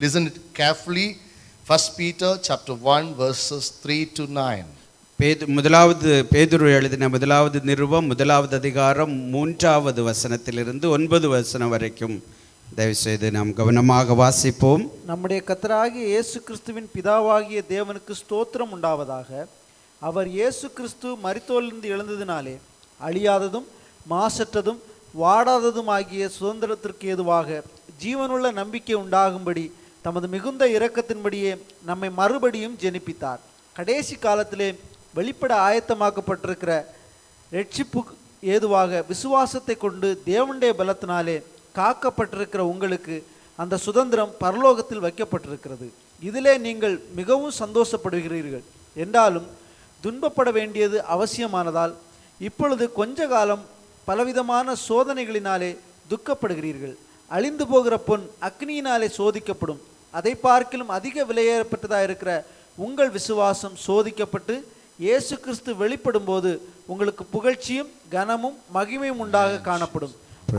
Listen it carefully. 1 Peter chapter 1 verses 3 to 9. முதலாவது பேதுரு எழுதின முதலாவது நிருபம் முதலாவது அதிகாரம் 3வது வசனத்திலிருந்து 9 வசனம் வரைக்கும் தயவுசெய்து நாம் கவனமாக வாசிப்போம். நம்முடைய கர்த்தராகிய இயேசு கிறிஸ்துவின் பிதாவாகிய தேவனுக்கு ஸ்தோத்திரம் உண்டாவதாக. அவர் இயேசு கிறிஸ்து மரித்தோரிலிருந்து எழுந்ததினாலே அழியாததும் மாசற்றதும் வாடாததுமாகிய சுதந்திரத்திற்கு ஏதுவாக ஜீவனுள்ள நம்பிக்கை உண்டாகும்படி தமது மிகுந்த இரக்கத்தின்படியே நம்மை மறுபடியும் ஜெனிப்பித்தார். கடைசி காலத்திலே வெளிப்பட ஆயத்தமாக்கப்பட்டிருக்கிற ரட்சிப்பு ஏதுவாக விசுவாசத்தை கொண்டு தேவனுடைய பலத்தினாலே காக்கப்பட்டிருக்கிற உங்களுக்கு அந்த சுதந்திரம் பரலோகத்தில் வைக்கப்பட்டிருக்கிறது. இதிலே நீங்கள் மிகவும் சந்தோஷப்படுகிறீர்கள். என்றாலும் துன்பப்பட வேண்டியது அவசியமானதால் இப்பொழுது கொஞ்ச காலம் பலவிதமான சோதனைகளினாலே துக்கப்படுகிறீர்கள். அழிந்து போகிற பொன் அக்னியினாலே சோதிக்கப்படும். அதை பார்க்கிலும் அதிக விலையேறப்பட்டதாக இருக்கிற உங்கள் விசுவாசம் சோதிக்கப்பட்டு இயேசு கிறிஸ்து வெளிப்படும் போது உங்களுக்கு புகழ்ச்சியும் கனமும் மகிமையும் உண்டாக காணப்படும்.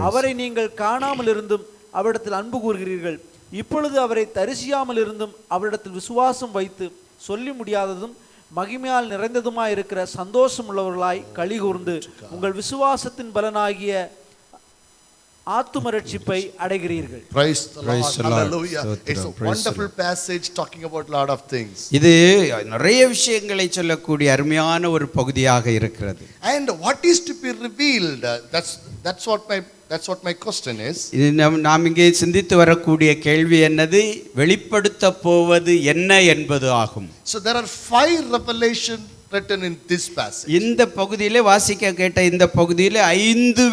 அவரை நீங்கள் காணாமல் இருந்தும் அவரிடத்தில் அன்பு கூறுகிறீர்கள். இப்பொழுது அவரை தரிசியாமல் இருந்தும் அவரிடத்தில் விசுவாசம் வைத்து சொல்லி முடியாததும் மகிமையால் நிறைந்ததுமாய் இருக்கிற சந்தோஷம் உள்ளவர்களாய் களி கூர்ந்து உங்கள் விசுவாசத்தின் பலனாகிய ஆத்தும ரட்சிப்பை அடைகிறீர்கள். Praise the Lord. Hallelujah. It's a wonderful passage talking about a lot of things. இது நிறைய விஷயங்களை சொல்லக்கூடிய அருமையான ஒரு பகுதியாக இருக்கிறது. And what is to be revealed? That's what my question is. இது நாம் இங்கே சிந்தித்து வரக்கூடிய கேள்வி என்னது? வெளிப்படுத்த போவது என்ன என்பது ஆகும். So there are 5 revelation written in this passage. இந்த பகுதியிலே வாசிக்க கேட்ட இந்த பகுதியிலே 5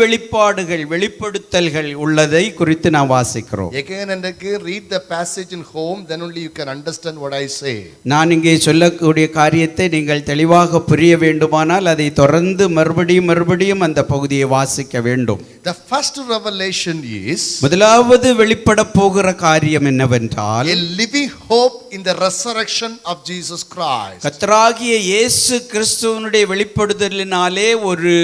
வெளிப்படுத்தல்கள் உள்ளதை குறித்து நாம் வாசிக்கிறோம். Again and again read the passage in home, then only you can understand what I say. நான் இங்கே சொல்லக்கூடிய காரியத்தை நீங்கள் தெளிவாக புரிய வேண்டுமானால் அதை தொடர்ந்து மறுபடியும் அந்த பகுதியை வாசிக்க வேண்டும். The first revelation is முதலாவது வெளிப்பட போகிற காரியம் என்னவென்றால் a living hope in the resurrection of Jesus Christ. கர்த்தராகிய இயேசு கிறிஸ்துவினுடைய வெளிப்படுதலினாலே ஒரு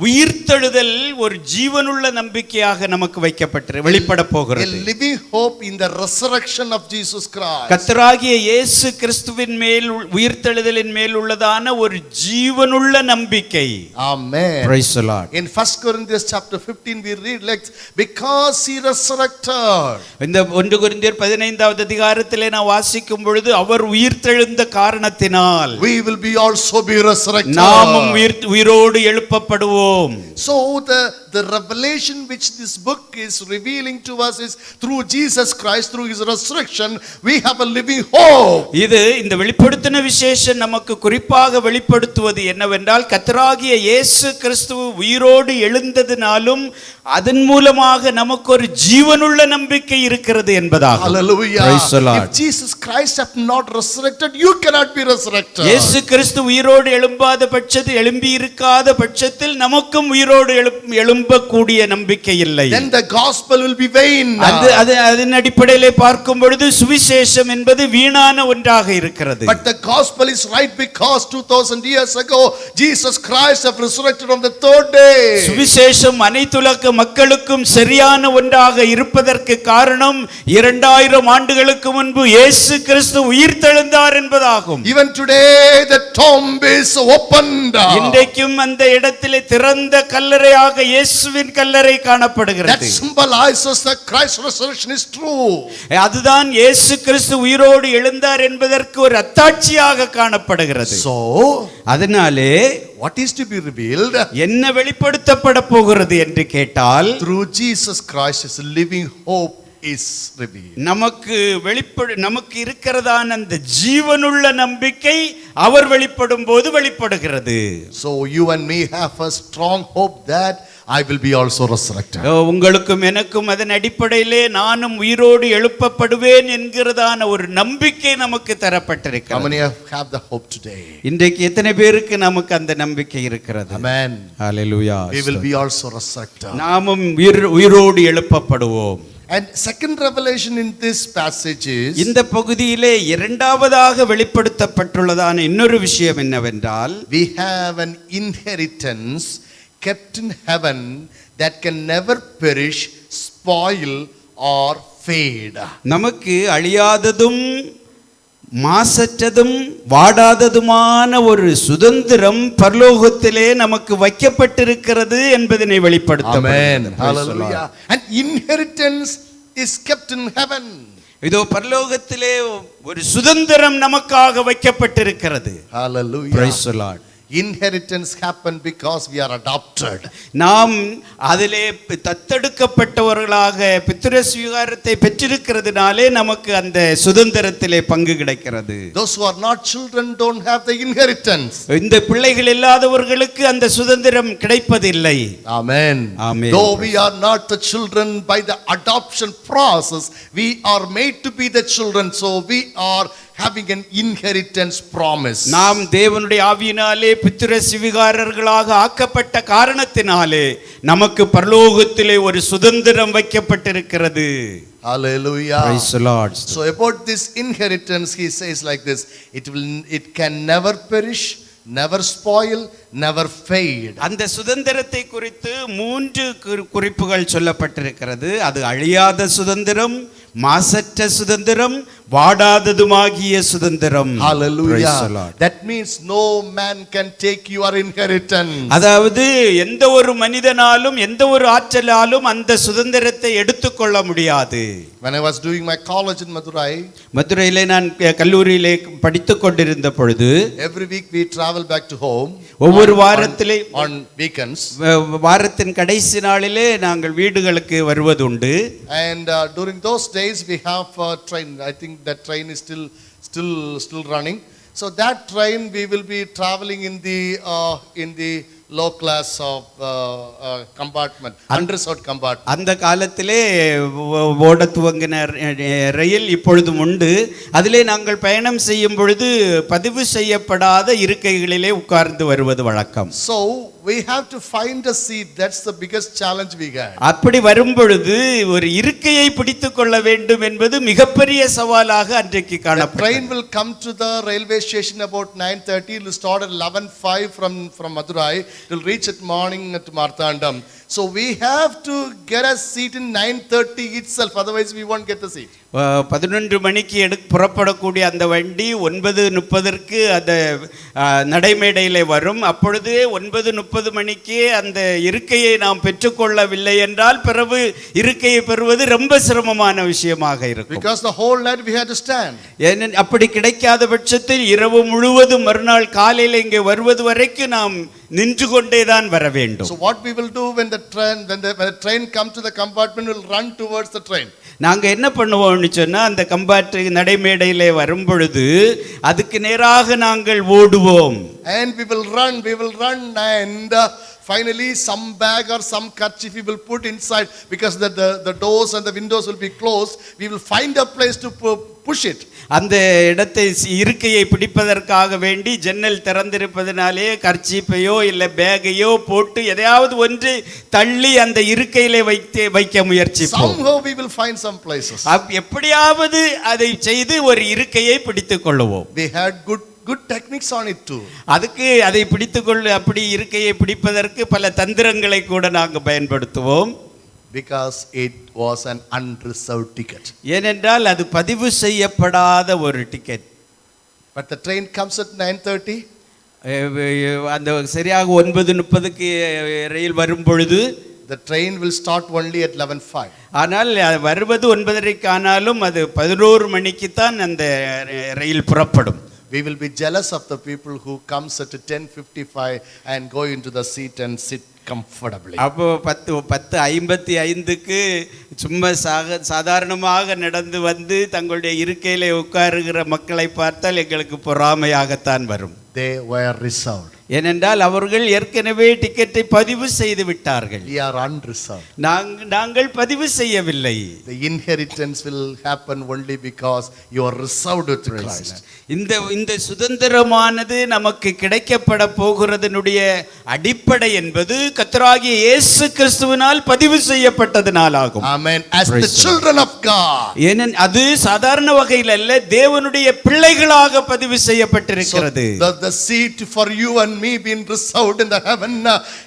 உயிர்த்தெழுதல் ஒரு ஜீவனுள்ள நம்பிக்கையாக நமக்கு வெளிப்பட போகிறது. A living hope in the resurrection of Jesus Christ. கர்த்தராகிய இயேசு கிறிஸ்துவின் மேல் உயிர்த்தெழுதலின் மேல் உள்ளதான ஒரு ஜீவனுள்ள நம்பிக்கை. Amen. Praise the Lord. In 1 Corinthians chapter 15 we read like because he resurrected. இந்த 1 கொரிந்தியர் 15வது அதிகாரத்திலே நான் வாசிக்கும் பொழுது அவர் உயிர்த்தெழுந்த காரணத்தினால் we will be also be resurrected. நாமும் உயிரோடு எழுப்பப்படும். So the revelation which this book is revealing to us is through Jesus Christ, through his resurrection we have a living hope. இது இந்த வெளிப்படுத்தின விசேஷம் நமக்கு குறிப்பாக வெளிப்படுத்துவது என்னவென்றால் கர்த்தராகிய இயேசு கிறிஸ்து உயிரோடு எழுந்ததினாலும் அதன் மூலமாக நமக்கு ஒரு ஜீவனுள்ள நம்பிக்கை இருக்கிறது என்பதாகும். Hallelujah. Praise the Lord. If Jesus Christ have not resurrected, you cannot be resurrected. இயேசு கிறிஸ்து உயிரோடு எழும்பாத பட்சத்தில் எழும்பி இருக்காத பட்சத்தில் நமக்கும் உயிரோடு எழும்பக்கூடிய நம்பிக்கை இல்லை. Then the gospel will be vain. அதன் அடிப்படையிலே பார்க்கும் பொழுது சுவிசேஷம் என்பது வீணான ஒன்றாக இருக்கிறது. But the gospel is right because 2000 years ago Jesus Christ have resurrected on the 3rd day. சுவிசேஷம் அனைத்துலக மக்களுக்கும் சரியான ஒன்றாக இருப்பதற்கு காரணம் 2000 ஆண்டுகளுக்கு முன்பு இயேசு கிறிஸ்து உயிர்த்தெழுந்தார் என்பதாகும். Even today the tomb is opened. இன்றைக்கும் அந்த இடத்திலே திறந்த கல்லறையாக இயேசுவின் கல்லறை காணப்படுகிறது. That symbolizes that Christ's resurrection is true. அதுதான் இயேசு கிறிஸ்து உயிரோடு எழுந்தார் என்பதற்கு ஒரு அத்தாட்சியாக காணப்படுகிறது. So அதனாலே what is to be revealed? என்ன வெளிப்படுத்தப்பட போகிறது என்று கேட்டால் through Jesus Christ is a living hope is revealed. நமக்கு இருக்கிறதான அந்த ஜீவனுள்ள நம்பிக்கை அவர் வெளிப்படும் போது வெளிப்படுகிறது. So you and me have a strong hope that I will be also resurrected. உங்களுக்கும் எனக்கும் அதன் அடிப்படையிலே நானும் உயிரோடு எழுப்பப்படுவேன் என்கிறதான ஒரு நம்பிக்கை நமக்கு தரப்பட்டிருக்கிறது. How many have the hope today? இன்றைக்கு எத்தனை பேருக்கு நமக்கு அந்த நம்பிக்கை இருக்கிறது? Amen. Hallelujah. We will be also resurrected. நாமும் உயிரோடு எழுப்பப்படுவோம். And second revelation in this passage is இந்த பகுதியிலே இரண்டாவதாக வெளிப்படுத்தப்பட்டுள்ளதான இன்னொரு விஷயம் என்னவென்றால் we have an inheritance kept in heaven that can never perish, spoil or fade. நமக்கு அழியாததும் மாசற்றதும் வாடாததுமான ஒரு சுதந்திரம் பரலோகத்திலே நமக்கு வைக்கப்பட்டிருக்கிறது என்பதனை வெளிப்படுத்த. Amen. Hallelujah. And inheritance is kept in heaven. இதோ பரலோகத்திலே ஒரு சுதந்திரம் நமக்காக வைக்கப்பட்டிருக்கிறது. Hallelujah. Praise the Lord. Inheritance happened because we are adopted. நாம் அதிலே தத்தெடுக்கப்பட்டவர்களாக பித்திரு சுவிகாரத்தை பெற்றிருக்கிறதுனாலே நமக்கு அந்த சுதந்திரத்திலே பங்கு கிடைக்கிறது. Those who are not children don't have the inheritance. இந்த பிள்ளைகள் இல்லாதவர்களுக்கு அந்த சுதந்திரம் கிடைப்பதில்லை. Amen. Amen. Though we are not the children by the adoption process, we are made to be the children, so we are having an inheritance promise. நாம் தேவனுடைய ஆவியினாலே பித்திரு சுவிகாரர்களாக ஆக்கப்பட்ட காரணத்தினாலே நமக்கு பரலோகத்திலே ஒரு சுதந்திரம் வைக்கப்பட்டிருக்கிறது. Hallelujah. Praise the Lord. So about this inheritance he says like this, it can never perish, never spoil, never fade. அந்த சுதந்திரத்தை குறித்து 3 குறிப்புகள் சொல்லப்பட்டிருக்கிறது. அது அழியாத சுதந்திரம், மாசற்ற சுதந்திரம், வாடாததுமாகிய சுதந்திரம். Hallelujah. That means no man can take your inheritance. அதாவது எந்த ஒரு மனிதனாலும் எந்த ஒரு ஆற்றலாலும் அந்த சுதந்திரத்தை எடுத்துக்கொள்ள முடியாது. When I was doing my college in Madurai, மதுரையிலே நான் கல்லூரியிலே படித்துக் கொண்டிருந்த பொழுது every week we travel back to home. ஒவ்வொரு வாரத்திலே on weekends, வாரத்தின் கடைசி நாளிலே நாங்கள் வீடுகளுக்கு வருவதுண்டு. and during those days we have a train. I think that train is still running. So that train we will be traveling in the low class of compartment, unreserved compartment. அந்த காலத்திலே ஓட துவங்கின ரயில் இப்பொழுதும் உண்டு. அதிலே நாங்கள் பயணம் செய்யும் பொழுது பதிவு செய்யப்படாத இருக்கைகளிலே உட்கார்ந்து வருவது வழக்கம். So we have to find a seat. That's the biggest challenge we had. அப்படி வரும் பொழுது ஒரு இருக்கையை பிடித்துக் கொள்ள வேண்டும் என்பது மிகப்பெரிய சவாலாக அன்றைக்கு The காணப்பட்டது. train will come to the railway station about 9:30. It will start at 11:05 from Madurai. It will reach at morning at Marthandam. So we have to get a seat in 9:30 itself. Otherwise we won't get the seat. 11 மணிக்கு புறப்படக்கூடிய அந்த வண்டி 9:30 அந்த நடைமேடையிலே வரும். அப்பொழுது 9:30 மணிக்கு அந்த இருக்கையை நாம் பெற்றுக்கொள்ளவில்லை என்றால் பிறகு இருக்கையை பெறுவது ரொம்ப சிரமமான விஷயமாக இருக்கும். Because the whole night we had to stand. அப்படி கிடைக்காத பட்சத்தில் இரவு முழுவதும் மறுநாள் காலையில் இங்கே வருவது வரைக்கும் நாம் நின்று கொண்டே தான் வர வேண்டும். So what we will do when the train comes to the compartment, will run towards the train. நாங்க என்ன பண்ணுவோம்னு சொன்னா அந்த நடைமேடையிலே வரும் பொழுது அதுக்கு நேராக நாங்கள் ஓடுவோம். And we will run and finally some bag or some kerchief we will put inside, because the doors and the windows will be closed. We will find a place to push it. அந்த இடத்தை இருக்கையை பிடிப்பதற்காக வேண்டி ஜன்னல் திறந்திருப்பதனாலே கர்ச்சீப்பையோ இல்லை பேகையோ போட்டு எதையாவது ஒன்று தள்ளி அந்த இருக்கையிலே வைக்க முயற்சிப்போம். Somehow we will find some places. எப்படியாவது அதை செய்து ஒரு இருக்கையை பிடித்துக் கொள்ளுவோம். We had good techniques on it too. அதுக்கு அதை அப்படி இருக்கையை பிடிப்பதற்கு பல தந்திரங்களை கூட நாங்கள் பயன்படுத்துவோம். Because it was an unreserved ticket. ஏனென்றால் அது பதிவு செய்யப்படாத ஒரு ticket. But the train comes at 9:30. அந்த சரியாக 9:30க்கு ரயில் வரும் பொழுது the train will start only at 11:05. ஆனால் வருவது 9:30 ஆனாலும் அது 11 மணிக்கு தான் அந்த ரயில் புறப்படும். We will be jealous of the people who comes at 10:55 and go into the seat and sit comfortably. அப்போ 10:55க்கு சும்மா சாதாரணமாக நடந்து வந்து தங்களுடைய இருக்கையிலே உட்காருகிற மக்களை பார்த்தால் எங்களுக்கு பொறாமையாகத்தான் வரும். They were reserved. ஏனென்றால் அவர்கள் ஏற்கனவே டிக்கெட்டை பதிவு செய்து விட்டார்கள். We are unreserved. நாங்கள் பதிவு செய்யவில்லை. The inheritance will happen only because you are reserved with Christ. இந்த சுதந்திரமானது நமக்கு கிடைக்கப்பட போகிறதனுடைய அடிப்படை என்பது கர்த்தராகிய இயேசு கிறிஸ்துவினால் பதிவு செய்யப்பட்டதனால் ஆகும். Amen. As the children of God. அது சாதாரண வகையில் அல்ல, தேவனுடைய பிள்ளைகளாக பதிவு செய்யப்பட்டிருக்கிறது. So the seat for you and me being reserved in the heaven.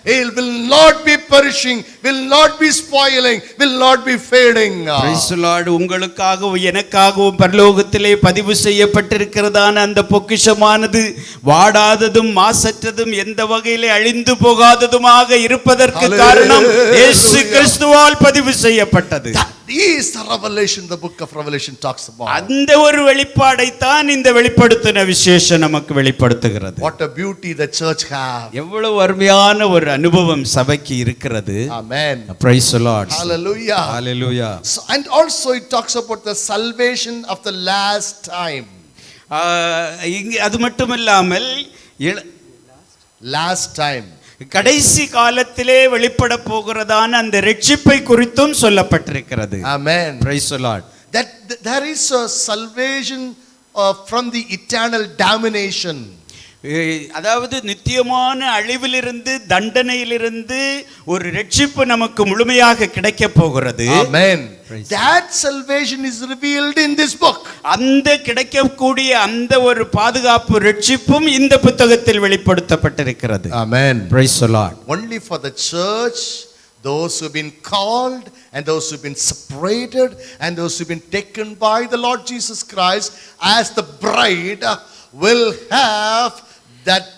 It will not be perishing, will not be spoiling, will not be fading. Praise the Lord. உங்களுக்காகவும் எனக்காகவும் பரலோகத்திலே பதிவு செய்யப்பட்டிருக்கிறதான அந்த பொக்கிஷமானது வாடாததும் மாசற்றதும் எந்த வகையிலே அழிந்து போகாததுமாக இருப்பதற்கு காரணம் இயேசு கிறிஸ்துவால் பதிவு செய்யப்பட்டது. Is the revelation the book of Revelation talks about. அந்த ஒரு வெளிப்பாடை தான் இந்த வெளிப்படுத்தின விசேஷம் நமக்கு வெளிப்படுத்துகிறது. What a beauty the church have. எவ்வளவு அருமையான ஒரு அனுபவம் சபைக்கு இருக்கிறது. Amen. Praise the Lord. Hallelujah. Hallelujah. So, and also it talks about the salvation of the last time. அது மட்டுமில்லாமல் Last time. கடைசி காலத்திலே வெளிப்பட போகிறதான அந்த ரட்சிப்பை குறித்தும் சொல்லப்பட்டிருக்கிறது. Amen. Praise the Lord. That there is a salvation from the eternal damnation. அதாவது நித்தியமான அழிவிலிருந்து தண்டனையிலிருந்து ஒரு ரட்சிப்பு நமக்கு முழுமையாக கிடைக்க போகிறது. Amen. That salvation is revealed in this book. அந்த கிடைக்கக்கூடிய அந்த ஒரு பாதுகாப்பு ரட்சிப்பும் இந்த புத்தகத்தில் வெளிப்படுத்தப்பட்டிருக்கிறது. Amen. Praise the Lord. Only for the church, those who've been called and those who've been separated and those who've been taken by the Lord Jesus Christ as the bride will have that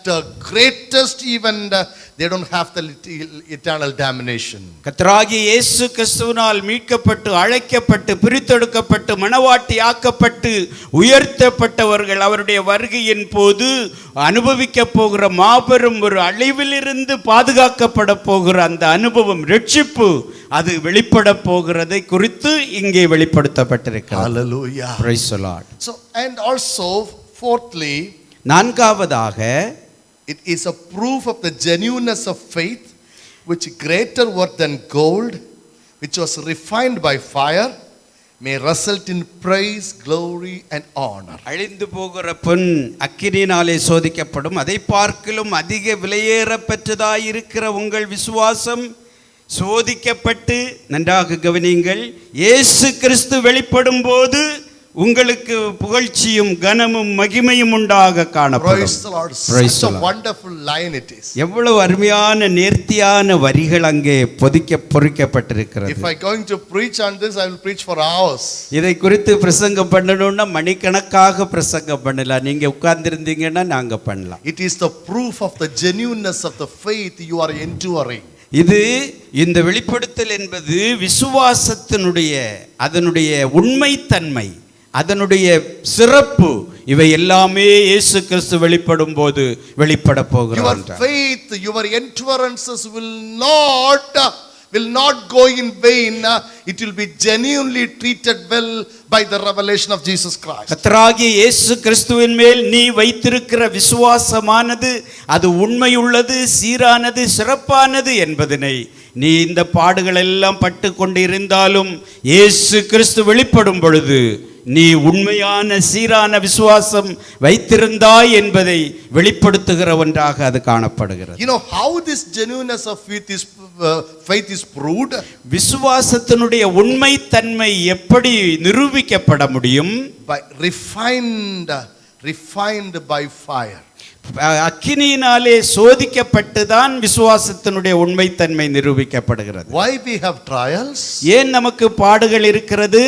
greatest event. They don't have the eternal damnation. கர்த்தராகிய இயேசு கிறிஸ்துவினால் மீட்கப்பட்டு அழைக்கப்பட்டு பிரித்தெடுக்கப்பட்டு மனவாட்டி ஆக்கப்பட்டு உயர்த்தப்பட்டவர்கள் அவருடைய வருகையின் போது அனுபவிக்க போகிற மாபெரும் ஒரு அழிவிலிருந்து பாதுகாக்கப்பட போகிற அந்த அனுபவம் ரட்சிப்பு அது வெளிப்பட போகிறதை குறித்து இங்கே வெளிப்படுத்தப்பட்டிருக்கிறது. Hallelujah. Praise the Lord. So, and also fourthly, நான்காவதாக it is a proof of the genuineness of faith, which greater worth than gold, which was refined by fire, may result in praise, glory and honor. அழிந்து போகிற பொன் அக்கினியினாலே சோதிக்கப்படும், அதை பார்க்கிலும் அதிக விலையேற பெற்றதாய் இருக்கிற உங்கள் விசுவாசம் சோதிக்கப்பட்டு, நன்றாக கவனியுங்கள், இயேசு கிறிஸ்து வெளிப்படும் போது உங்களுக்கு புகழ்ச்சியும் கனமும் மகிமையும் உண்டாக காணப்படும். Praise the Lord. Such a wonderful line it is. எவ்வளவு அருமையான நேர்த்தியான வரிகள் அங்கே பொறிக்கப்பட்டிருக்கிறது. If I going to preach on this, I will preach for hours. இதை குறித்து பிரசங்கம் பண்ணணும்னா மணிக்கணக்காக பிரசங்கம் பண்ணலாம். நீங்க உட்கார்ந்திருந்தீங்கன்னா நாங்க பண்ணலாம். It is the proof of the genuineness of the faith you are enduring. இது இந்த வெளிப்படுத்தல் என்பது விசுவாசத்தினுடைய அதனுடைய உண்மைத்தன்மை அதனுடைய சிறப்பு இவை எல்லாமே இயேசு கிறிஸ்து வெளிப்படும் போது வெளிப்பட போகிறார். Your faith, your endurances will not go in vain. It will be genuinely treated well by the revelation of Jesus Christ. கர்த்தராகிய இயேசு கிறிஸ்துவின் மேல் நீ வைத்திருக்கிற விசுவாசமானது அது உண்மையுள்ளது, சீரானது, சிறப்பானது என்பதனை நீ இந்த பாடுகள் எல்லாம் பட்டு கொண்டிருந்தாலும் இயேசு கிறிஸ்து வெளிப்படும் பொழுது நீ உண்மையான சீரான விசுவாசம் வைத்திருந்தாய் என்பதை வெளிப்படுத்துகிற ஒன்றாக அது காணப்படுகிறது. You know how this genuineness of faith is proved? விசுவாசத்தினுடைய உண்மைத்தன்மை எப்படி நிரூபிக்கப்பட முடியும்? By refined by fire. அக்கினியினாலே சோதிக்கப்பட்டு தான் விசுவாசத்தினுடைய உண்மைத்தன்மை நிரூபிக்கப்படுகிறது. Why we have trials? ஏன் நமக்கு பாடுகள் இருக்கிறது?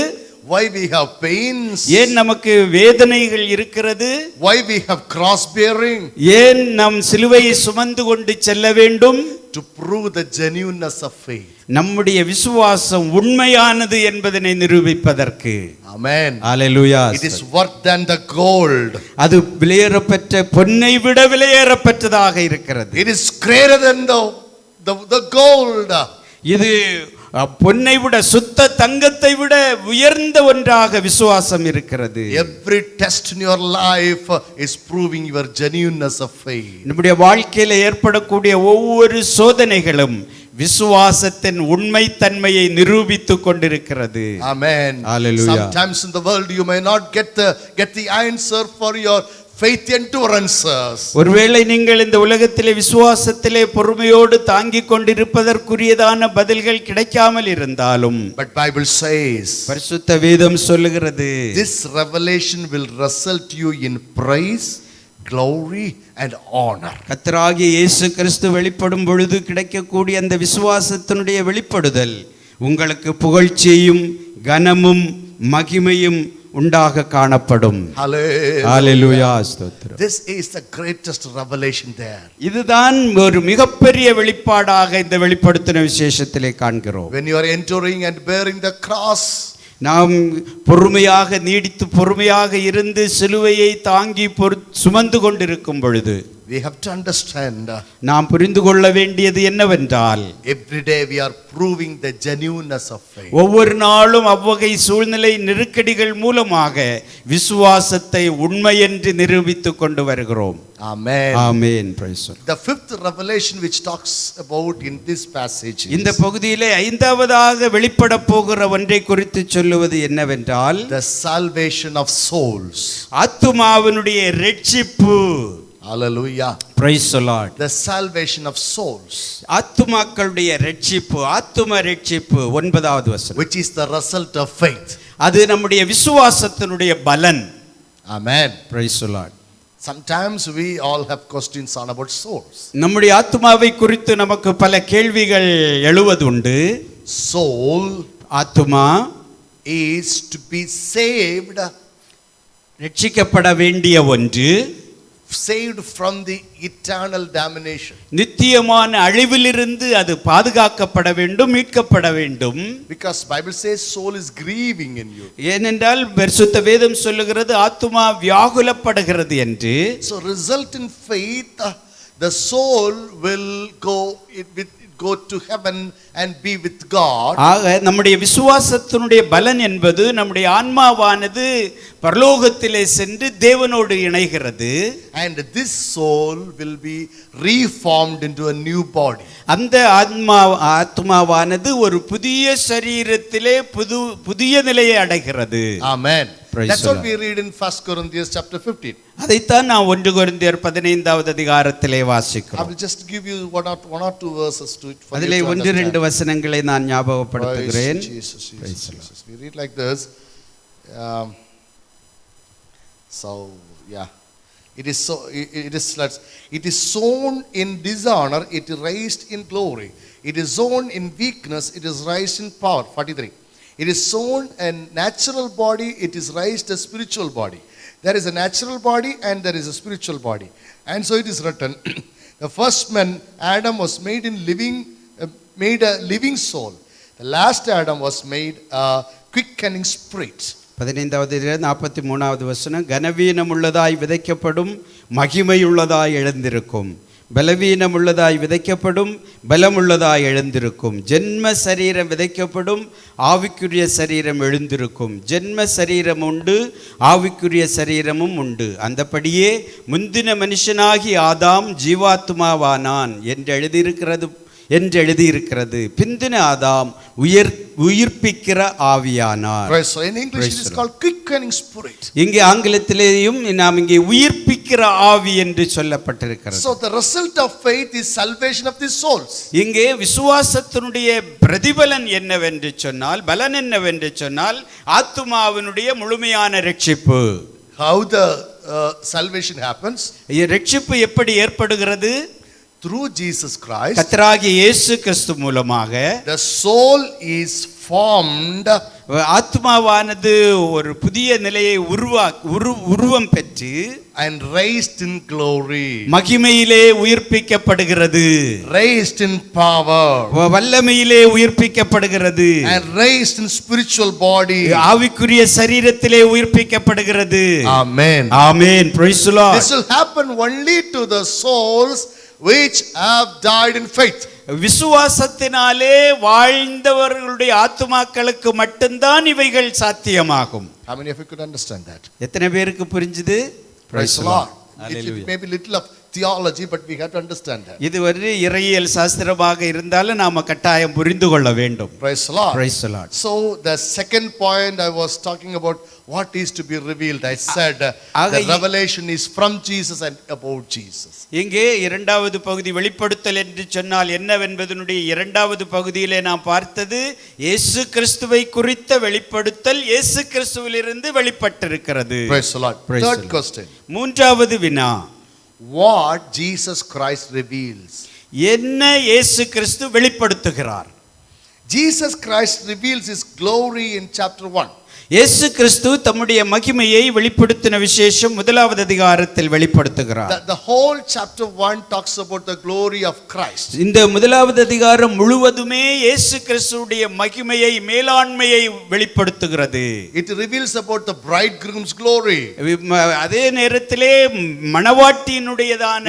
Why we have pains? ஏன் நமக்கு வேதனைகள் இருக்கிறது? Why we have cross bearing? ஏன் நாம் சிலுவையை சுமந்து கொண்டு செல்ல வேண்டும்? To prove the genuineness of faith. நம்முடைய விசுவாசம் உண்மையானது என்பதனை நிரூபிப்பதற்கு. Amen. Hallelujah. It is worth than the gold. அது விலையேறப்பெற்ற பொன்னை விட விலையேறப்பெற்றதாக இருக்கிறது. It is greater than the gold. இது பொன்னை விட சுத்த தங்கத்தை விட உயர்ந்த ஒன்றாக விசுவாசம் இருக்கிறது. Every test in your life is proving your genuineness of faith. நம்முடைய வாழ்க்கையில ஏற்படக்கூடிய ஒவ்வொரு சோதனைகளும் விசுவாசத்தின் உண்மைத்தன்மையை நிரூபித்துக் கொண்டிருக்கிறது. Amen. Hallelujah. Sometimes in the world you may not get the answer for your faith endurances. ஒருவேளை நீங்கள் இந்த உலகத்திலே விசுவாசத்திலே பொறுமையோடு தாங்கிக் கொண்டிருப்பதற்குரியதான பதில்கள் கிடைக்காமல் இருந்தாலும், But Bible says பரிசுத்த வேதம் சொல்லுகிறது, this revelation will result you in praise, glory and honor. கர்த்தராகிய இயேசு கிறிஸ்து வெளிப்படும் பொழுது கிடைக்கக்கூடிய அந்த விசுவாசத்தினுடைய வெளிப்படுதல் உங்களுக்கு புகழ்ச்சியும் கனமும் மகிமையும் உண்டாக காணப்படும். ஹல்லேலூயா, ஸ்தோத்திரம். This is the greatest revelation there. இதுதான் ஒரு மிகப்பெரிய வெளிப்பாடாக இந்த வெளிப்படுத்தின விசேஷத்திலே காண்கிறோம். When you are entering and bearing the cross, நாம் பொறுமையாக நீடித்து பொறுமையாக இருந்து சிலுவையை தாங்கி சுமந்து கொண்டிருக்கும் பொழுது we have to understand, நாம் புரிந்து கொள்ள வேண்டியது என்னவென்றால், every day we are proving the genuineness of faith. ஒவ்வொரு நாளும் அவ்வகை சூழ்நிலை நெருக்கடிகள் மூலமாக விசுவாசத்தை உண்மை என்று நிரூபித்துக் கொண்டு வருகிறோம். Amen. Amen. Praise the Lord. The fifth revelation which talks about in this passage is, இந்த பகுதியிலே ஐந்தாவதாக வெளிப்பட போகிற ஒன்றை குறித்து சொல்லுவது என்னவென்றால், the salvation of souls. ஆத்துமாவினுடைய இரட்சிப்பு. Hallelujah. Praise the Lord. The salvation of souls, ஆத்துமாக்களுடைய இரட்சிப்பு, ஆத்தும இரட்சிப்பு, 9வது வசனம். which is the result of faith. அது நம்முடைய விசுவாசத்தினுடைய பலன். Amen. Praise the Lord. Sometimes we all have questions on about souls. நம்முடைய ஆத்துமாவை குறித்து நமக்கு பல கேள்விகள் எழுவதுண்டு. Soul ஆத்துமா is to be saved, ரட்சிக்கப்பட வேண்டிய ஒன்று, saved from the eternal damnation. நித்தியமான அழிவிலிருந்து அது பாதுகாக்கப்பட வேண்டும், மீட்கப்பட வேண்டும். Because Bible says soul is grieving in you. ஏனென்றால் பரிசுத்த வேதம் சொல்லுகிறது ஆத்துமா வியாகுலப்படுகிறது என்று. So result in faith, the soul will go to heaven and be with God. ஆக நம்முடைய விசுவாசத்தினுடைய பலன் என்பது நம்முடைய ஆன்மாவானது பரலோகத்திலே சென்று தேவனோடு இணைகிறது. And this soul will be reformed into a new body. அந்த ஆத்மாவானது ஒரு புதிய சரீரத்திலே புதிய நிலையை அடைகிறது. Amen. Praise That's the what Lord. we read in 1 Corinthians chapter 15. அதைத்தான் நாம் 1 கொரிந்தியர் 15வது அதிகாரத்திலே I வாசிக்கிறோம். will just give you one or two verses to it for you அதிலே to 1-2 understand. வசனங்களை நான் Praise ஞாபகப்படுத்துகிறேன். Jesus, Praise Jesus, the Jesus. We read like this. So yeah, it is so. It is sown in dishonor, it is raised in glory. It is sown in weakness, it is raised in power. 43. It is sown a natural body, it is raised a spiritual body. There is a natural body and there is a spiritual body. And so it is written, the first man, Adam, was made a living soul. The last Adam was made a quickening spirit. 15வது 43வது வசனம், கனவீனம் உள்ளதாய் விதைக்கப்படும், மகிமையுள்ளதாய் எழுந்திருக்கும். பலவீனம் உள்ளதாய் விதைக்கப்படும், பலமுள்ளதாய் எழுந்திருக்கும். ஜென்ம சரீரம் விதைக்கப்படும், ஆவிக்குரிய சரீரம் எழுந்திருக்கும். ஜென்ம சரீரம் உண்டு, ஆவிக்குரிய சரீரமும் உண்டு. அந்தபடியே முந்தின மனுஷனாகி ஆதாம் ஜீவாத்மாவானான் என்று எழுதியிருக்கிறது. பிந்தின ஆதாம் உயிர்ப்பிக்கிற ஆவியானார். In English it is called quickening spirit. இங்கே ஆங்கிலத்திலேயும் நாம் இங்கே உயிர்ப்பிக்கிற ஆவி என்று சொல்லப்பட்டிருக்கிறது. So the result of faith is salvation of these souls. இங்கே விசுவாசத்தினுடைய பிரதிபலன் என்னவென்று சொன்னால், பலன் என்னவென்று சொன்னால், ஆத்துமாவினுடைய முழுமையான இரட்சிப்பு. How the salvation happens? இரட்சிப்பு எப்படி ஏற்படுகிறது? Through Jesus Christ. கர்த்தராகிய இயேசு கிறிஸ்து மூலமாக The soul is formed. ஆத்மாவானது ஒரு புதிய நிலையை உருவம் பெற்று and raised in glory. மகிமையிலே உயிர்ப்பிக்கப்படுகிறது. Raised in power. வல்லமையிலே உயிர்ப்பிக்கப்படுகிறது. And raised in spiritual body. ஆவிக்குரிய சரீரத்திலே உயிர்ப்பிக்கப்படுகிறது. Amen. Amen. Praise the Lord. This will happen only to the souls which have died in faith. விசுவாசத்தினாலே வாழ்ந்தவர்களுடைய ஆத்துமாக்களுக்கு மட்டும்தான் இவைகள் சாத்தியமாகும். How many of you could understand that? எத்தனை பேருக்கு புரிஞ்சுது? Praise the Lord. Hallelujah. It may be little of theology, but we have to understand that. இது ஒரு இறையியல் சாஸ்திரமாக இருந்தாலும் நாம கட்டாயம் புரிந்து கொள்ள வேண்டும். Praise the Lord. Praise the Lord. So the second point I was talking about, what is to be revealed, I said the revelation is from Jesus and about Jesus. இங்கே இரண்டாவது பகுதி வெளிப்படுத்தல் என்று சொன்னால் என்னவென்பதனுடைய இரண்டாவது பகுதியிலே நாம் பார்த்தது இயேசு கிறிஸ்துவை குறித்த வெளிப்படுத்தல் இயேசு கிறிஸ்துவிலிருந்து வெளிப்பட்டிருக்கிறது. Praise the Lord. Third question. மூன்றாவது வினா, what Jesus Christ reveals. என்ன இயேசு கிறிஸ்து வெளிப்படுத்துகிறார்? Jesus Christ reveals his glory in chapter 1. இயேசு கிறிஸ்து தம்முடைய மகிமையை வெளிப்படுத்தின விசேஷம் முதலாவது அதிகாரத்தில் வெளிப்படுத்துகிறார். The whole chapter 1 talks about the glory of Christ. இந்த முதலாவது அதிகாரம் முழுவதுமே இயேசு கிறிஸ்துவுடைய மகிமையை மேலாண்மையை வெளிப்படுத்துகிறது. It reveals about the bridegroom's glory. அதே நேரத்திலே மணவாட்டியினுடையதான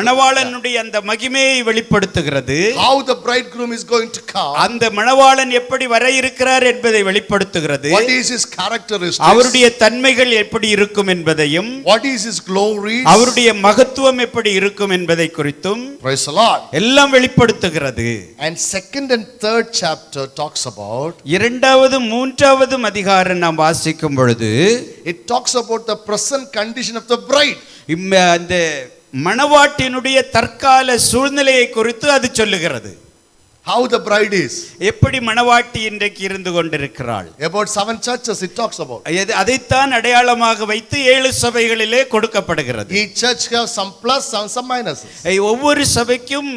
மணவாளனுடைய அந்த மகிமையை வெளிப்படுத்துகிறது. How the bridegroom is going to come. அந்த மணவாளன் எப்படி வர இருக்கிறார் என்பதை வெளிப்படுத்துகிறது. What is his characteristics? அவருடைய தன்மைகள் எப்படி இருக்கும் என்பதையும், what is his glory, அவருடைய மகத்துவம் எப்படி இருக்கும் என்பதை குறித்தும் praise the Lord, எல்லாம் வெளிப்படுத்துகிறது. and second and third chapter talks about, இரண்டாவது மூன்றாவது அதிகாரம் நாம் வாசிக்கும் பொழுது it talks about the present condition of the bride. அந்த மணவாட்டினுடைய தற்கால சூழ்நிலையை குறித்து அது சொல்லுகிறது. How the bride is. எப்படி மணவாட்டி இன்றைக்கு இருந்து கொண்டிருக்கிறாள். About 7 churches it talks about. அதைத்தான் அடையாளமாக வைத்து 7 சபைகளிலே கொடுக்கப்படுகிறது. Each church has some plus and some minuses. ஒவ்வொரு சபைக்கும்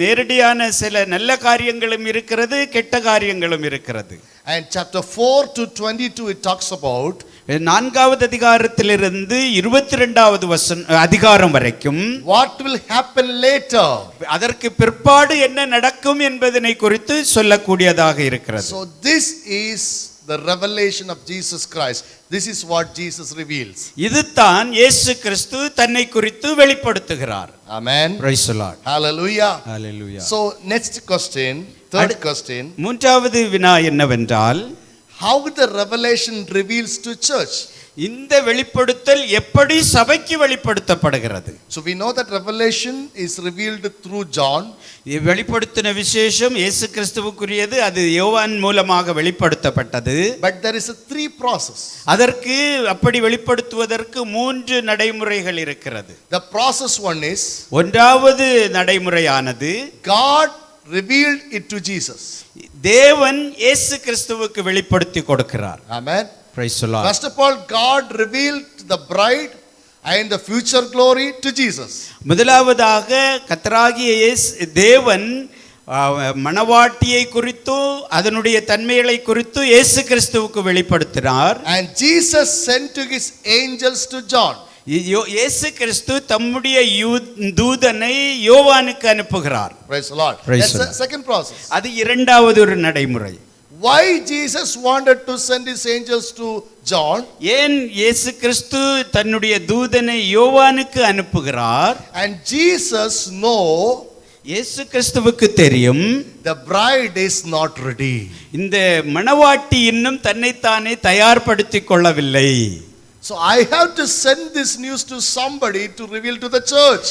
நேரடியான சில நல்ல காரியங்களும் இருக்கிறது, கெட்ட காரியங்களும் இருக்கிறது. And chapter 4 to 22 it talks about, நான்காவது அதிகாரத்திலிருந்து 22வது அதிகாரம் வரைக்கும் what will happen later. அதற்கு பிற்பாடு என்ன நடக்கும் என்பதனை குறித்து சொல்லக்கூடியதாக இருக்கிறது. So this is the revelation of Jesus Christ. This is what Jesus reveals. இதுதான் இயேசு கிறிஸ்து தன்னை குறித்து வெளிப்படுத்துகிறார். Amen. Praise the Lord. Hallelujah. Hallelujah. So next question, third question. மூன்றாவது வினா என்னவென்றால், how the revelation reveals to church. இந்த வெளிப்படுத்தல் எப்படி சபைக்கு வெளிப்படுத்தப்படுகிறது? So we know that revelation is revealed through John. வெளிப்படுத்தின விசேஷம் இயேசு கிறிஸ்துவுக்குரியது, அது யோவான் மூலமாக வெளிப்படுத்தப்பட்டது. But there is a 3 process. அதற்கு அப்படி வெளிப்படுத்துவதற்கு 3 நடைமுறைகள் இருக்கிறது. The process one is, ஒன்றாவது நடைமுறையானது, God revealed it to Jesus. தேவன் இயேசு கிறிஸ்துவுக்கு வெளிப்படுத்தி கொடுக்கிறார். Amen. Praise the Lord. First of all, God revealed the bride and the future glory to Jesus. முதலாவதாக கர்த்தராகிய தேவன் மணவாட்டியை குறித்து அதனுடைய தன்மைகளை குறித்து இயேசு கிறிஸ்துவுக்கு வெளிப்படுத்தினார். And Jesus sent to his angels to John. இயேசு கிறிஸ்து தம்முடைய தூதனை யோவானுக்கு அனுப்புகிறார். Praise the Lord. Praise That's the the second process. அது இரண்டாவது ஒரு நடைமுறை. Why Jesus wanted to send his angels to John? ஏன் இயேசு கிறிஸ்து தன்னுடைய தூதனை யோவானுக்கு அனுப்புகிறார்? And Jesus know, இயேசு கிறிஸ்துவுக்கு தெரியும், the bride is not ready. இந்த மணவாட்டி இன்னும் தன்னைத்தானே தயார்படுத்திக் கொள்ளவில்லை. So I have to send this news to somebody to reveal to the church.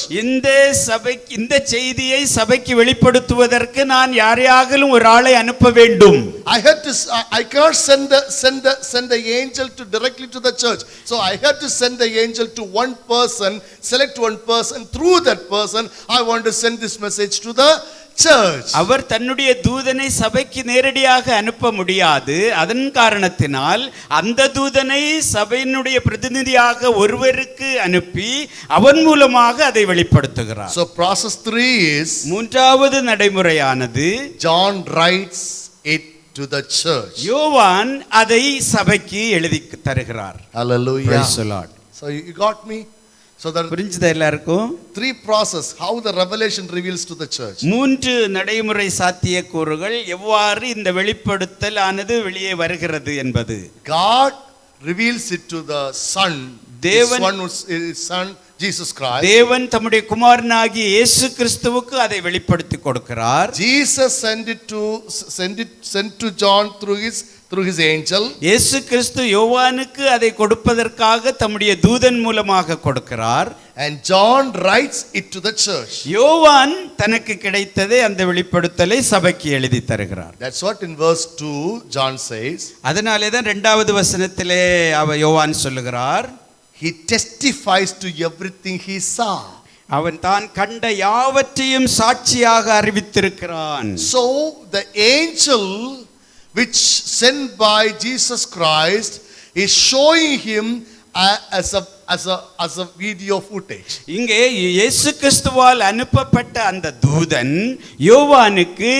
இந்த செய்தியை சபைக்கு வெளிப்படுத்துவதற்கு நான் யாரையாகலும் ஒரு ஆளை அனுப்ப வேண்டும். I can't send the angel to directly to the church. So I have to send the angel to one person, select one person. Through that person I want to send this message to the church. அவர் தன்னுடைய தூதனை சபைக்கு நேரடியாக அனுப்ப முடியாது. அதன் காரணத்தினால் அந்த தூதனை சபையினுடைய பிரதிநிதியாக ஒருவருக்கு அனுப்பி அவன் மூலமாக அதை வெளிப்படுத்துகிறார். So process 3 is, மூன்றாவது நடைமுறையானது, John writes it to the church. யோவான் அதை சபைக்கு எழுதி தருகிறார். Hallelujah. Praise the Lord. So you got me? So there புரிஞ்சதா எல்லாருக்கும்? 3 process how the revelation reveals to the church. 3 நடைமுறை சாத்தியக்கூறுகள் எவ்வாறு இந்த வெளிப்படுத்தல் ஆனது வெளியே வருகிறது என்பது. God reveals it to the Son. His Son Jesus Christ. தேவன் தம்முடைய குமாரனாகிய இயேசு கிறிஸ்துவுக்கு அதை வெளிப்படுத்தி கொடுக்கிறார். Jesus sent to John through his angel. இயேசு கிறிஸ்து யோவானுக்கு அதை கொடுப்பதற்காக தம்முடைய தூதன் மூலமாக கொடுக்கிறார். And John writes it to the church. யோவான் தனக்கு கிடைத்ததை அந்த வெளிப்படுத்தலை சபைக்கு எழுதி தருகிறார். That's what in verse 2 John says. அதனாலே தான் 2வது வசனத்திலே யோவான் சொல்லுகிறார், he testifies to everything he saw. அவன் தான் கண்ட யாவற்றையும் சாட்சியாக அறிவித்திருக்கிறான். So the angel which sent by Jesus Christ is showing him as a video footage. இங்கே இயேசு கிறிஸ்துவால் அனுப்பப்பட்ட அந்த தூதன் யோவானுக்கு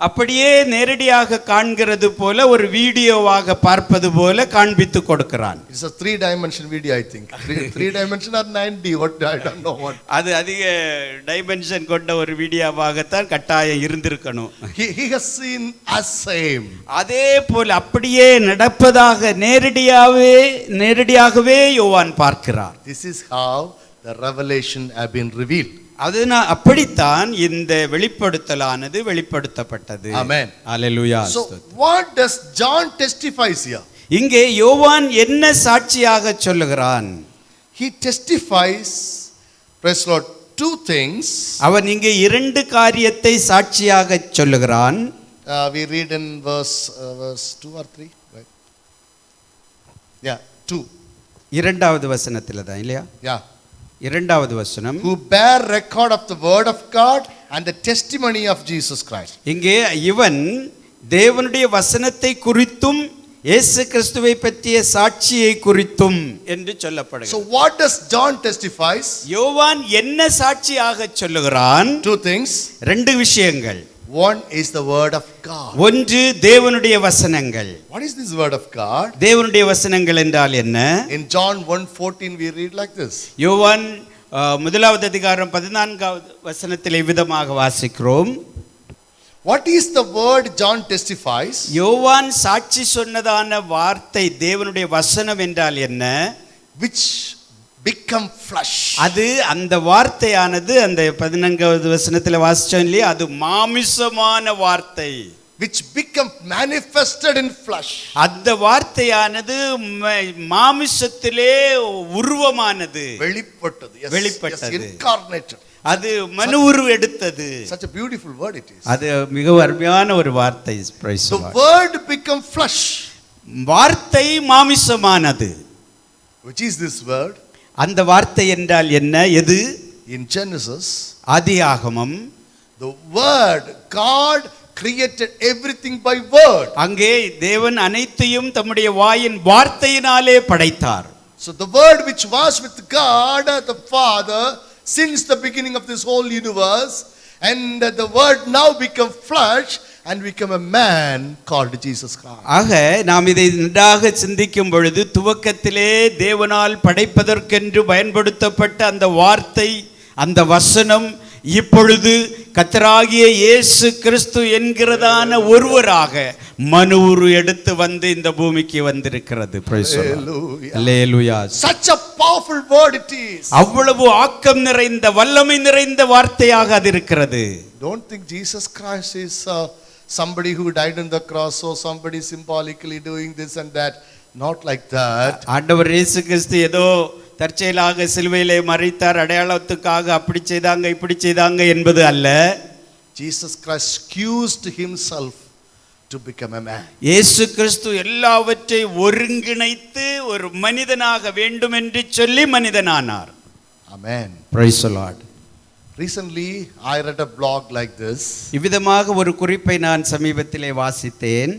அப்படியே நேரடியாக காண்கிறது போல ஒரு வீடியோவாக பார்ப்பது போல காண்பித்து கொடுக்கிறான். It's a 3-dimension video, I think. 3-dimension or 9D, what I don't know what. அது அதிக டைமென்ஷன் கொண்ட ஒரு வீடியோவாகத்தான் கட்டாயம் இருந்திருக்கணும். He has seen us same. அதே போல அப்படியே நடப்பதாக நேரடியாகவே யோவான் பார்க்கிறார். This is how the revelation have been revealed. அப்படித்தான் இந்த வெளிப்படுத்தலானது வெளிப்படுத்தப்பட்டது. Amen. Hallelujah. So what does John testifies here? இங்கே யோவான் என்ன சாட்சியாக சொல்லுகிறான்? He testifies, praise Lord, two things. அவன் இங்கே இரண்டு காரியத்தை சாட்சியாக சொல்லுகிறான். We read in verse 2 or 3, right? Yeah, 2. இரண்டாவது வசனத்துல தான் இல்லையா? Yeah. இரண்டாவது வசனம். Who bear record of the word of God and the testimony of Jesus Christ. இங்கே இவன் தேவனுடைய வசனத்தை குறித்தும் இயேசு கிறிஸ்துவை பற்றிய சாட்சியை குறித்தும் என்று சொல்லப்படுகிறது. So what does John testifies? யோவான் என்ன சாட்சியாக சொல்லுகிறான்? Two things. ரெண்டு விஷயங்கள். One is the word of God. ஒன்று தேவனுடைய வசனங்கள். What is this word of God? தேவனுடைய வசனங்கள் என்றால் என்ன? In John 1:14 we read like this. யோவான் முதலாவது அதிகாரம் 14வது வசனத்தில் விதமாக வாசிக்கிறோம். What is the word John testifies? யோவான் சாட்சி சொன்னதான வார்த்தை தேவனுடைய வசனம் என்றால் என்ன? Which become flesh. அது அந்த வார்த்தையானது அந்த 14வது வசனத்தில் வாசிச்சோம் இல்லையா, அது மாமிசமான வார்த்தை. Which become manifested in flesh. அந்த வார்த்தையானது மாமிசத்திலே உருவமானது, வெளிப்பட்டது. வெளிப்பட்டது. Yes, incarnated. அது மனு உருவம் எடுத்தது. Such a beautiful word it is. அது மிகவும் அருமையான ஒரு வார்த்தை. The word become flesh. வார்த்தை மாமிசமானது. Which is this word? அந்த வார்த்தை என்றால் என்ன? எது? In Genesis, ஆதியாகமம், the word, God created everything by word. அங்கே தேவன் அனைத்தையும் தம்முடைய வாயின் வார்த்தையினாலே படைத்தார். So the word which was with God the Father since the beginning of this whole universe, and the word now become flesh and become a man called Jesus Christ. ஆக நாம் இதை நன்றாக சிந்திக்கும் பொழுது துவக்கத்திலே தேவனால் படைப்பதற்கென்று பயன்படுத்தப்பட்ட அந்த வார்த்தை, அந்த வசனம் இப்பொழுது கர்த்தராகிய இயேசு கிறிஸ்து என்கிறதான ஒருவராக மனுவுரு எடுத்து வந்து இந்த பூமிக்கு வந்திருக்கிறது. அல்லேலூயா. Such a powerful word it is. அவ்வளவு ஆக்கம் நிறைந்த வல்லமை நிறைந்த வார்த்தையாக அது இருக்கிறது. Don't think Jesus Christ is somebody who died on the cross or somebody symbolically doing this and that. Not like that. ஆண்டவர் இயேசு கிறிஸ்து ஏதோ தற்செயலாக சிலுவையிலே மரித்தார், அடையாளத்துக்காக அப்படி செய்தாங்க இப்படி செய்தாங்க என்பது அல்ல. Jesus Christ excused himself to become a man. இயேசு கிறிஸ்து எல்லாவற்றை ஒருங்கிணைத்து ஒரு மனிதனாக வேண்டும் என்று சொல்லி மனிதனானார். Amen. Praise the Lord. Recently I read a blog like this. இவ்விதமாக ஒரு குறிப்பை நான் சமீபத்திலே வாசித்தேன்.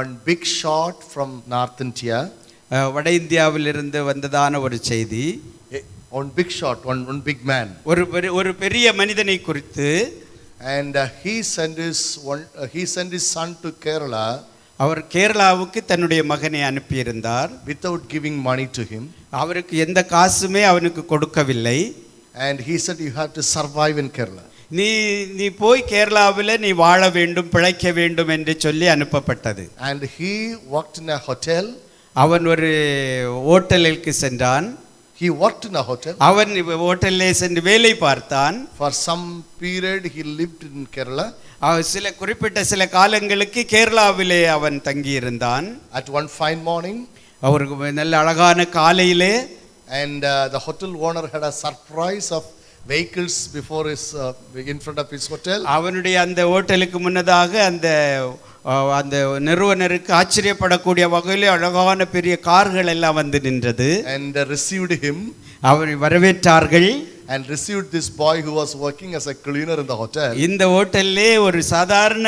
One big shot from North India. வட இந்தியாவிலிருந்து வந்ததான ஒரு செய்தி. One big shot, one big man. ஒரு பெரிய மனிதனை குறித்து. And he sent his son to Kerala. அவர் கேரளாவுக்கு தன்னுடைய மகனை அனுப்பியிருந்தார். Without giving money to him. அவருக்கு எந்த காசுமே அவனுக்கு கொடுக்கவில்லை. And he said you have to survive in Kerala. நீ போய் கேரளாவில் நீ வாழ வேண்டும், பிழைக்க வேண்டும் என்று சொல்லி அனுப்பப்பட்டது. And he worked in a hotel. அவன் ஒரு ஹோட்டலுக்கு சென்றான். He worked in a hotel. அவன் ஹோட்டலிலே சென்று வேலை பார்த்தான். For some period he lived in Kerala. சில குறிப்பிட்ட சில காலங்களுக்கு கேரளாவிலே அவன் தங்கி இருந்தான். At one fine morning, அவருக்கு நல்ல அழகான காலையிலே, and the hotel owner had a surprise of vehicles before his in front of his hotel. அவனுடைய அந்த ஹோட்டலுக்கு முன்னதாக அந்த நிறுவனருக்கு ஆச்சரியப்படக்கூடிய வகையில் அழகான பெரிய கார்கள் எல்லாம் வந்து நின்றது. And received him. அவரை வரவேற்றார்கள். And received this boy who was working as a cleaner in the hotel. இந்த ஹோட்டல்லே ஒரு சாதாரண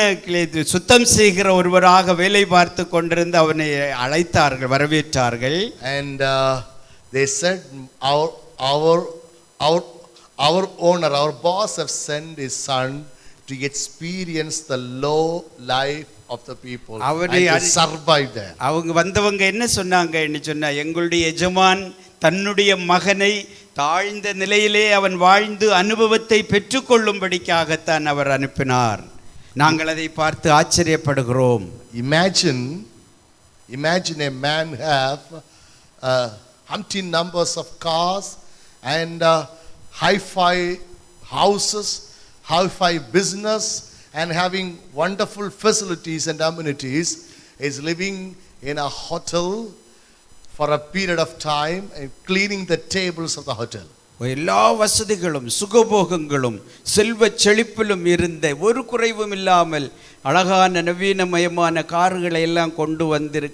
சுத்தம் செய்கிற ஒருவராக வேலை பார்த்து கொண்டிருந்த அவனை அழைத்தார்கள், வரவேற்றார்கள். And they said, our owner, our boss have sent his son to experience the low life of the people and to survive there. அவங்க வந்தவங்க என்ன சொன்னாங்கன்னு சொன்னா, எங்களுடைய எஜமான் தன்னுடைய மகனை தாழ்ந்த நிலையிலே அவன் வாழ்ந்து அனுபவத்தை பெற்றுக்கொள்ளும்படிக்காகத்தான் அவர் அனுப்பினார். நாங்கள் அதை பார்த்து ஆச்சரியப்படுகிறோம். Imagine a man have umpteen numbers of cars and hi-fi houses, hi-fi business, and having wonderful facilities and amenities, is living in a hotel for a period of time and cleaning the tables of the hotel. எல்லா வசதிகளும் சுகபோகங்களும் செல்வ செழிப்பிலும் இருந்த ஒரு குறைவும் இல்லாமல் அழகான நவீனமயமான கார்களை எல்லாம்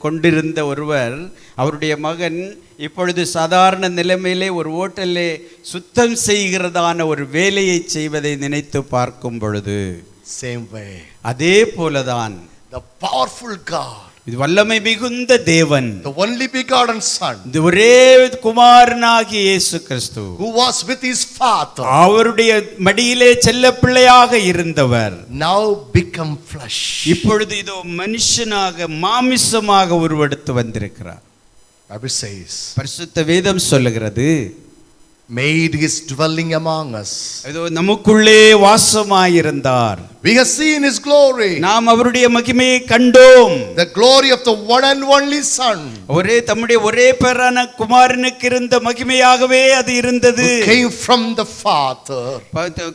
கொண்டிருந்த ஒருவர், அவருடைய மகன் இப்பொழுது சாதாரண நிலைமையிலே ஒரு ஓட்டலே சுத்தம் செய்கிறதான ஒரு வேலையை செய்வதை நினைத்து பார்க்கும் பொழுது, same way, அதே போலதான் the powerful God, இது வல்லமை மிகுந்த தேவன், the only begotten son, இந்த ஒரே குமாரனாகிய இயேசு கிறிஸ்து, who was with his father, அவருடைய மடியிலே செல்ல பிள்ளையாக இருந்தவர், now become flesh, இப்பொழுது இதோ மனுஷனாக மாமிசமாக உருவெடுத்து வந்திருக்கிறார். Bible says, பரிசுத்த வேதம் சொல்லுகிறது, made his dwelling among us, இதோ நமக்குள்ளே வாசமாயிருந்தார். we have seen his glory, நாம் அவருடைய மகிமையை கண்டோம். the glory of the one and only son, தம்முடைய ஒரே பேரான குமாரனுக்கு இருந்த மகிமையாகவே அது இருந்தது. who came from the father,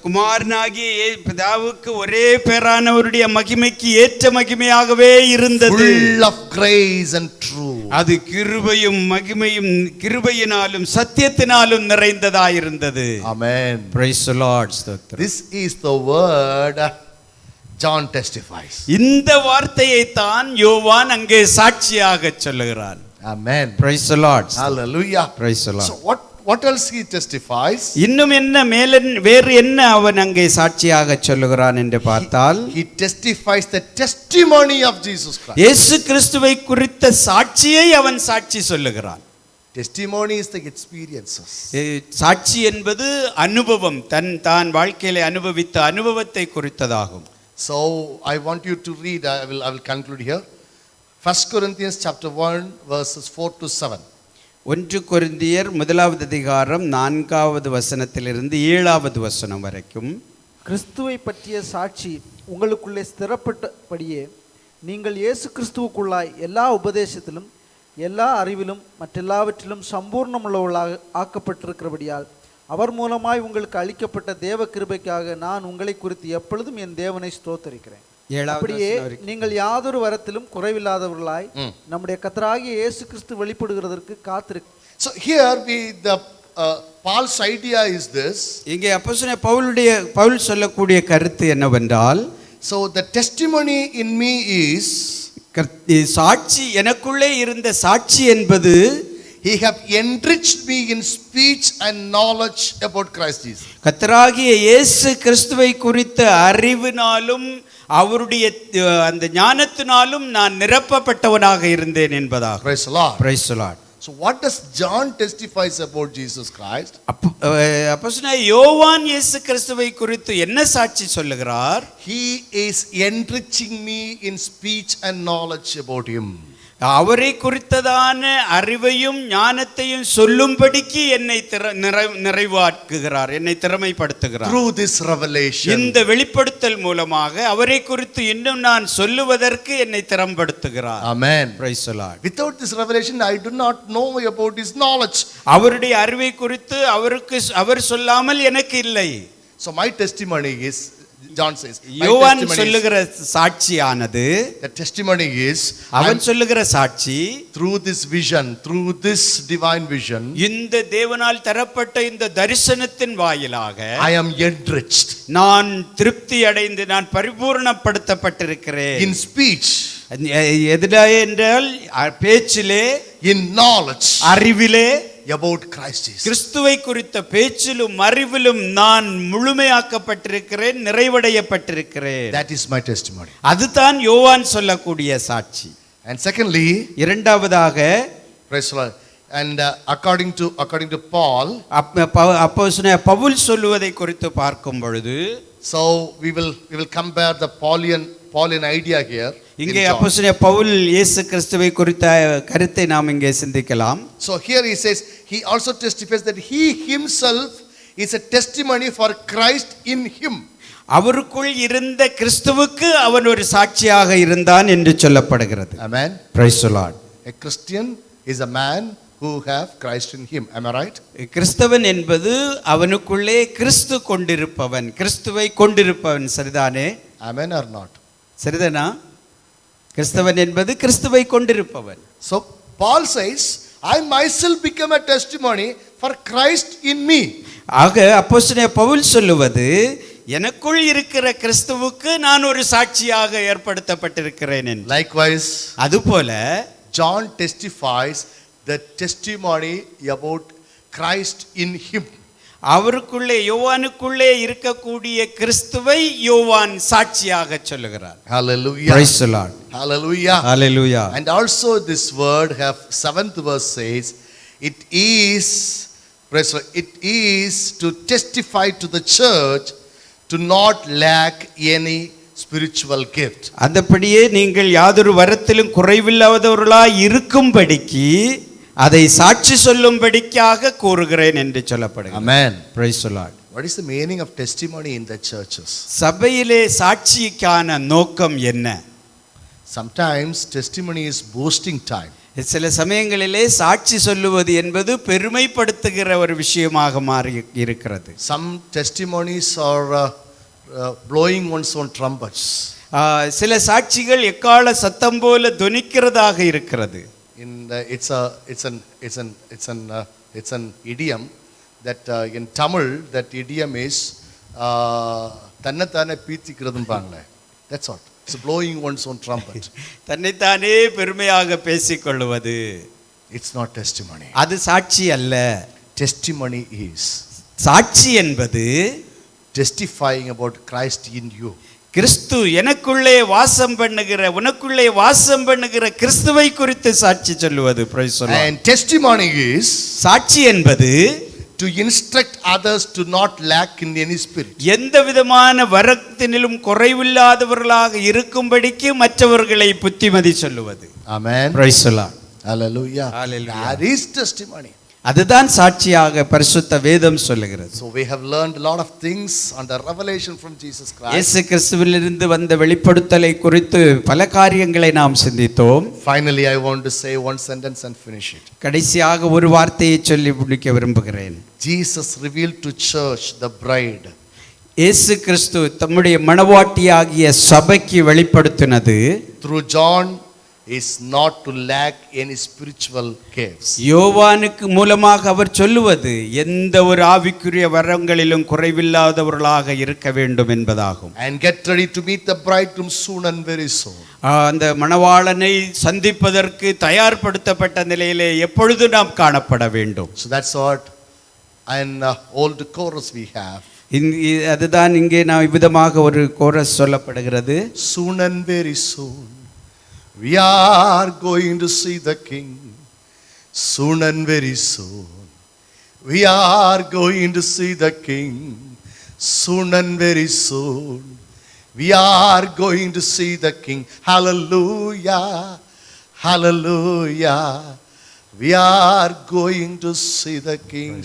குமாரனாகிய பிதாவுக்கு ஒரே பேரானவருடைய மகிமைக்கு ஏற்ற மகிமையாகவே இருந்தது. full of grace and truth, அது கிருபையும் மகிமையும் கிருபையினாலும் சத்தியத்தினாலும் நிறைந்ததாயிருந்தது. amen, praise the lord. this is the word John testifies. இந்த வார்த்தையை தான் யோவான் அங்கே சாட்சியாக சொல்லுகிறான். Amen, praise the lord. hallelujah, praise the lord. so what else he testifies? இன்னும் என்ன வேறு என்ன அவன் அங்கே சாட்சியாக சொல்லுகிறான் என்று பார்த்தால், he testifies the testimony of Jesus Christ. இயேசு கிறிஸ்துவை குறித்த சாட்சியை அவன் சாட்சி சொல்லுகிறான். Testimony is the experiences. சாட்சி என்பது அனுபவம், தான் வாழ்க்கையிலே அனுபவித்த அனுபவத்தை குறித்ததாகும். So I want you to read, I will conclude here. 1 Corinthians chapter 1 verses 4 to 7. 1 கொரிந்தியர் 1வது அதிகாரம் 4வது வசனத்திலிருந்து 7வது வசனம் வரைக்கும். கிறிஸ்துவை பற்றிய சாட்சி உங்களுக்குள்ளே ஸ்திரப்பட்டபடியே நீங்கள் இயேசு கிறிஸ்துவுக்குள்ளாய் எல்லா உபதேசத்திலும் எல்லா அறிவிலும் மற்றெல்லாவற்றிலும் சம்பூர்ணமுள்ளவர்களாக ஆக்கப்பட்டிருக்கிறபடியால் அவர் மூலமாய் உங்களுக்கு அளிக்கப்பட்ட தேவ கிருபைக்காக நான் உங்களை குறித்து எப்பொழுதும் என் தேவனை ஸ்தோத்தரிக்கிறேன். அப்படியே நீங்கள் யாதொரு வரத்திலும் குறைவில்லாதவர்களாய் நம்முடைய கர்த்தராகிய இயேசு கிறிஸ்து வெளிப்படுகிறதற்கு காத்திருக்கு. So here Paul's idea is this. இங்கே அப்போஸ்தலன் பவுல் சொல்லக்கூடிய கருத்து என்னவென்றால், so the testimony in me is, சாட்சி எனக்குள்ளே இருந்த சாட்சி என்பது, he have enriched me in speech and knowledge about Christ Jesus. கர்த்தராகிய இயேசு கிறிஸ்துவை குறித்த அறிவினாலும் அவருடைய அந்த ஞானத்தினாலும் நான் நிரப்பப்பட்டவனாக இருந்தேன் என்பதாக. Praise the Lord. Praise the Lord. So what does John testifies about Jesus Christ? அப்போஸ்தலன் யோவான் இயேசு கிறிஸ்துவை குறித்து என்ன சாட்சி சொல்லுகிறார்? He is enriching me in speech and knowledge about him. அவரை குறித்ததான அறிவையும் ஞானத்தையும் சொல்லும்படிக்கு என்னை நிறைவாக்குகிறார், என்னை திறமைப்படுத்துகிறார். Through this revelation, இந்த வெளிப்படுத்தல் மூலமாக அவரை குறித்து இன்னும் நான் சொல்லுவதற்கு என்னை திறம்படுத்துகிறார். amen, praise the Lord. without this revelation I do not know about his knowledge. அவருடைய அறிவை குறித்து அவர் சொல்லாமல் எனக்கு இல்லை. So my testimony is, John says, யோவான் சொல்லுகிற சாட்சியானது, the testimony is, அவன் சொல்லுகிற சாட்சி, through this vision, through this divine vision, இந்த தேவனால் தரப்பட்ட இந்த தரிசனத்தின் வாயிலாக I am enriched, நான் திருப்தி அடைந்து நான் பரிபூர்ணப்படுத்தப்பட்டிருக்கிறேன். in speech, எதிலே என்றால் பேச்சிலே, in knowledge, அறிவிலே, about Christ Jesus. கிறிஸ்துவை குறித்த பேச்சிலும் அறிவிலும் நான் முழுமையாக்கப்பட்டிருக்கிறேன், நிறைவடையப்பட்டிருக்கிறேன். That is my testimony. அதுதான் யோவான் சொல்லக்கூடிய சாட்சி. And secondly, இரண்டாவதாக, praise the Lord, And according to Paul, அப்போஸ்தலனாகிய பவுல் சொல்லுவதை குறித்து பார்க்கும் பொழுது, so we will compare the Pauline idea here. இங்கே அப்போஸ்தலனாகிய பவுல் இயேசு கிறிஸ்துவை குறித்த கருத்தை நாம் இங்கே சிந்திக்கலாம். So here he says he also testifies that he himself is a testimony for Christ in him. அவருக்குள் இருந்த கிறிஸ்துவுக்கு அவன் ஒரு சாட்சியாக இருந்தான் என்று சொல்லப்படுகிறது. Amen. Praise the Lord. A Christian is a man who have Christ in him. Am I right? கிறிஸ்தவன் என்பது அவனுக்குள்ளே கிறிஸ்து கொண்டிருப்பவன், கிறிஸ்துவை கொண்டிருப்பவன். சரிதானே? Amen or not? சரிதானா? கிறிஸ்தவன் என்பது கிறிஸ்துவை கொண்டிருப்பவன். So Paul says, I myself become a testimony for Christ in me. ஆக அப்போஸ்தலனாகிய பவுல் சொல்லுவது, எனக்குள் இருக்கிற கிறிஸ்துவுக்கு நான் ஒரு சாட்சியாக ஏற்படுத்தப்பட்டிருக்கிறேன் என்று. Likewise, அதுபோல John testifies the testimony about Christ in him. அவருக்குள்ளே யோவானுக்குள்ளே இருக்கக்கூடிய கிறிஸ்துவை யோவான் சாட்சியாக சொல்லுகிறார். Hallelujah. Praise the Lord. Hallelujah. Hallelujah. And also this word have 7th verse says, it is to testify to the church to not lack any spiritual gift. அந்தபடியே நீங்கள் யாதொரு வரத்திலும் குறைவில்லாதவர்களாய் இருக்கும்படிக்கு அதை சாட்சி சொல்லும்படிக்காக கூறுகிறேன் என்று சொல்லப்படுகிறது. Amen. Praise the Lord. What is the meaning of testimony in the churches? சபையிலே சாட்சிக்கான நோக்கம் என்ன? Sometimes testimony is boasting time. சில சமயங்களிலே சாட்சி சொல்லுவது என்பது பெருமைப்படுத்துகிற ஒரு விஷயமாக மாறி இருக்கிறது. Some testimonies are blowing one's own trumpets. சில சாட்சிகள் எக்கால சத்தம் போல தொனிக்கிறதாக இருக்கிறது. It's an idiom that in Tamil that idiom is தன்னைத்தானே பீத்திக்கிறதும்பாங்களே. That's what. It's blowing one's own trumpet. தன்னைத்தானே பெருமையாக பேசிக்கொள்வது. It's not testimony. அது சாட்சி அல்ல. Testimony is சாட்சி என்பது testifying about Christ in you. கிறிஸ்து எனக்குள்ளே வாசம் பண்ணுகிற, உனக்குள்ளே வாசம் பண்ணுகிற கிறிஸ்துவை குறித்து சாட்சி சொல்லுவது. Praise the Lord. And testimony is சாட்சி என்பது to instruct others to not lack in any spirit. எந்த விதமான வரத்தினிலும் குறைவில்லாதவர்களாக இருக்கும்படிக்கு மற்றவர்களை புத்திமதி சொல்லுவது. Amen. Praise the Lord. Hallelujah. Hallelujah. That is testimony. அதுதான் சாட்சியாக பரிசுத்த வேதம் சொல்லுகிறது. So we have learned a lot of things on the revelation from Jesus Christ. இயேசு கிறிஸ்துவிலிருந்து வந்த வெளிப்படுத்தலை குறித்து பல காரியங்களை நாம் சிந்தித்தோம். Finally I want to say one sentence and finish it. கடைசியாக ஒரு வார்த்தையை சொல்லி முடிக்க விரும்புகிறேன். Jesus revealed to church the bride. இயேசு கிறிஸ்து தம்முடைய மணவாட்டியாகிய சபைக்கு வெளிப்படுத்தினது through John is not to lack any spiritual gifts. யோவானுக்கு மூலமாக அவர் சொல்லுவது எந்த ஒரு ஆவிக்குரிய வரங்களிலும் குறைவில்லாதவர்களாக இருக்க வேண்டும் என்பதாகும். And get ready to meet the bridegroom soon and very soon. அந்த மணவாளனை சந்திப்பதற்கு தயார்படுத்தப்பட்ட நிலையிலே எப்பொழுது நாம் காணப்பட வேண்டும். So that's what an old chorus we have. அதுதான் இங்கே நான் விதமாக ஒரு கோரஸ் சொல்லப்படுகிறது. Soon and very soon we are going to see the King. Soon and very soon we are going to see the King. Soon and very soon we are going to see the King. Hallelujah. Hallelujah. We are going to see the King.